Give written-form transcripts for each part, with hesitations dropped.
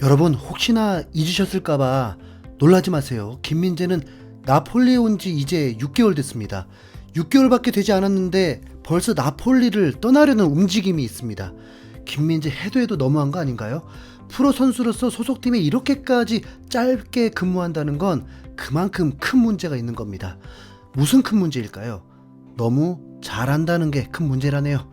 여러분 혹시나 잊으셨을까봐 놀라지 마세요. 김민재는 나폴리에 온 지 이제 6개월 됐습니다. 6개월밖에 되지 않았는데 벌써 나폴리를 떠나려는 움직임이 있습니다. 김민재 해도 너무한 거 아닌가요? 프로 선수로서 소속팀에 이렇게까지 짧게 근무한다는 건 그만큼 큰 문제가 있는 겁니다. 무슨 큰 문제일까요? 너무 잘한다는 게 큰 문제라네요.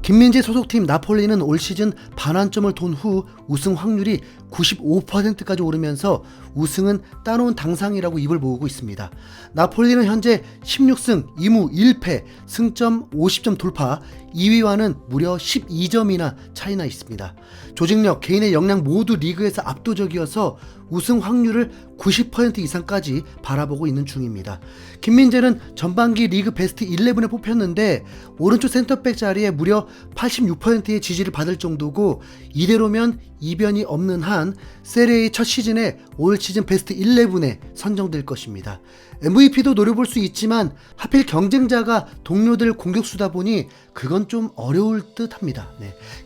김민재 소속팀 나폴리는 올 시즌 반환점을 돈 후 우승 확률이 95%까지 오르면서 우승은 따놓은 당상이라고 입을 모으고 있습니다. 나폴리는 현재 16승 2무 1패, 승점 50점 돌파, 2위와는 무려 12점이나 차이나 있습니다. 조직력, 개인의 역량 모두 리그에서 압도적이어서 우승 확률을 90% 이상까지 바라보고 있는 중입니다. 김민재는 전반기 리그 베스트 11에 뽑혔는데 오른쪽 센터백 자리에 무려 86%의 지지를 받을 정도고, 이대로면 이변이 없는 한 세리에 첫 시즌에 올 시즌 베스트 11에 선정될 것입니다. MVP도 노려볼 수 있지만 하필 경쟁자가 동료들 공격수다 보니 그건 좀 어려울 듯 합니다.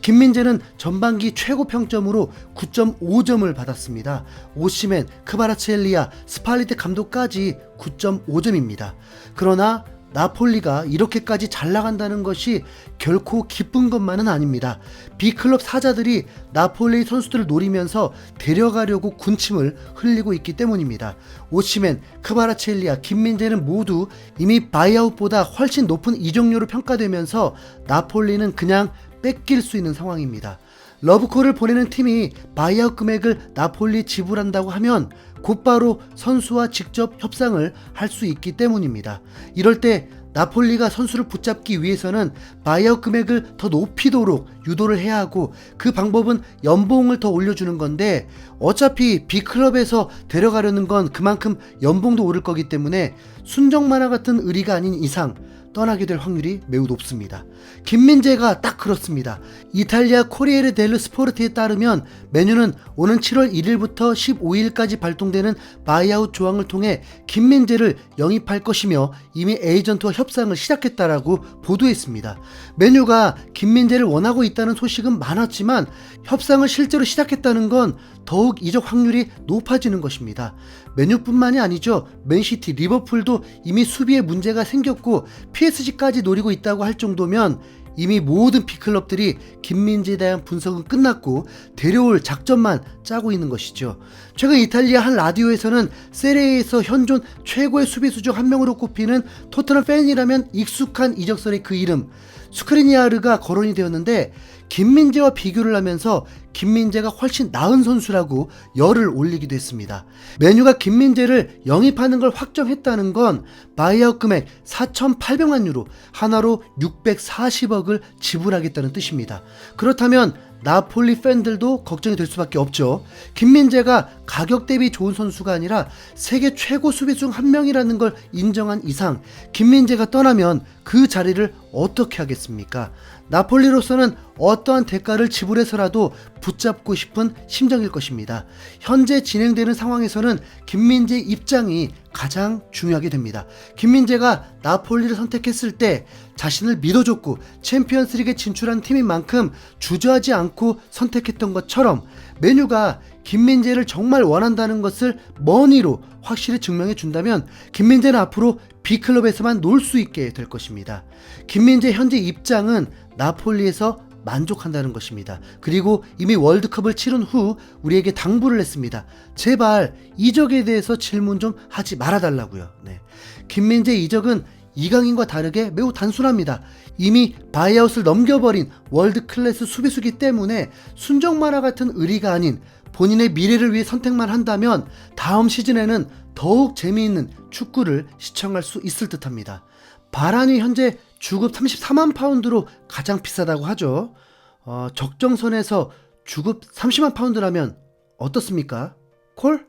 김민재는 전반기 최고 평점으로 9.5점을 받았습니다. 오시멘, 크바라츠헬리아, 스팔리트 감독까지 9.5점입니다. 그러나 나폴리가 이렇게까지 잘 나간다는 것이 결코 기쁜 것만은 아닙니다. B클럽 사자들이 나폴리 선수들을 노리면서 데려가려고 군침을 흘리고 있기 때문입니다. 오시멘, 크바라츠헬리아, 김민재는 모두 이미 바이아웃보다 훨씬 높은 이적료로 평가되면서 나폴리는 그냥 뺏길 수 있는 상황입니다. 러브콜을 보내는 팀이 바이아웃 금액을 나폴리 지불한다고 하면 곧바로 선수와 직접 협상을 할 수 있기 때문입니다. 이럴 때 나폴리가 선수를 붙잡기 위해서는 바이아웃 금액을 더 높이도록 유도를 해야 하고, 그 방법은 연봉을 더 올려주는 건데 어차피 B클럽에서 데려가려는 건 그만큼 연봉도 오를 거기 때문에 순정 만화 같은 의리가 아닌 이상 떠나게 될 확률이 매우 높습니다. 김민재가 딱 그렇습니다. 이탈리아 코리에르 델로 스포르트에 따르면 메뉴는 오는 7월 1일부터 15일까지 발동되는 바이아웃 조항을 통해 김민재를 영입할 것이며 이미 에이전트와 협상을 시작했다라고 보도했습니다. 메뉴가 김민재를 원하고 있다는 소식은 많았지만 협상을 실제로 시작했다는 건 더욱 이적 확률이 높아지는 것입니다. 메뉴뿐만이 아니죠. 맨시티, 리버풀도 이미 수비에 문제가 생겼고 PSG까지 노리고 있다고 할 정도면 이미 모든 B클럽들이 김민재에 대한 분석은 끝났고 데려올 작전만 짜고 있는 것이죠. 최근 이탈리아 한 라디오에서는 세리에에서 현존 최고의 수비수 중 한 명으로 꼽히는 토트넘 팬이라면 익숙한 이적설의 그 이름 스크리니아르가 거론이 되었는데, 김민재와 비교를 하면서 김민재가 훨씬 나은 선수라고 열을 올리기도 했습니다. 메뉴가 김민재를 영입하는 걸 확정했다는 건 바이아웃 금액 4,800만 유로, 하나로 640억을 지불하겠다는 뜻입니다. 그렇다면 나폴리 팬들도 걱정이 될 수밖에 없죠. 김민재가 가격 대비 좋은 선수가 아니라 세계 최고 수비수 중 한 명이라는 걸 인정한 이상 김민재가 떠나면 그 자리를 어떻게 하겠습니까? 나폴리로서는 어떠한 대가를 지불해서라도 붙잡고 싶은 심정일 것입니다. 현재 진행되는 상황에서는 김민재 입장이 가장 중요하게 됩니다. 김민재가 나폴리를 선택했을 때 자신을 믿어줬고 챔피언스리그에 진출한 팀인 만큼 주저하지 않고 선택했던 것처럼 메뉴가 김민재를 정말 원한다는 것을 머니로 확실히 증명해 준다면 김민재는 앞으로 B클럽에서만 놀 수 있게 될 것입니다. 김민재 현재 입장은 나폴리에서 만족한다는 것입니다. 그리고 이미 월드컵을 치른 후 우리에게 당부를 했습니다. 제발 이적에 대해서 질문 좀 하지 말아달라고요. 김민재 이적은 이강인과 다르게 매우 단순합니다. 이미 바이아웃을 넘겨버린 월드 클래스 수비수기 때문에 순정 만화 같은 의리가 아닌 본인의 미래를 위해 선택만 한다면 다음 시즌에는 더욱 재미있는 축구를 시청할 수 있을 듯합니다. 바란이 현재 주급 34만 파운드로 가장 비싸다고 하죠. 적정선에서 주급 30만 파운드라면 어떻습니까? 콜?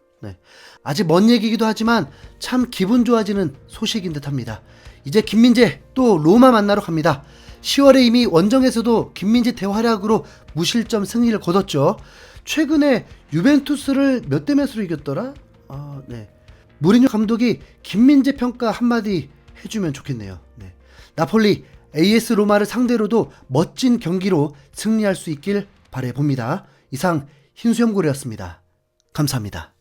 아직 먼 얘기이기도 하지만 참 기분 좋아지는 소식인 듯합니다. 이제 김민재 또 로마 만나러 갑니다. 10월에 이미 원정에서도 김민재 대활약으로 무실점 승리를 거뒀죠. 최근에 유벤투스를 몇 대 몇으로 이겼더라? 무리뉴 감독이 김민재 평가 한마디 해주면 좋겠네요. 나폴리 AS 로마를 상대로도 멋진 경기로 승리할 수 있길 바라봅니다. 이상 흰수염고래였습니다. 감사합니다.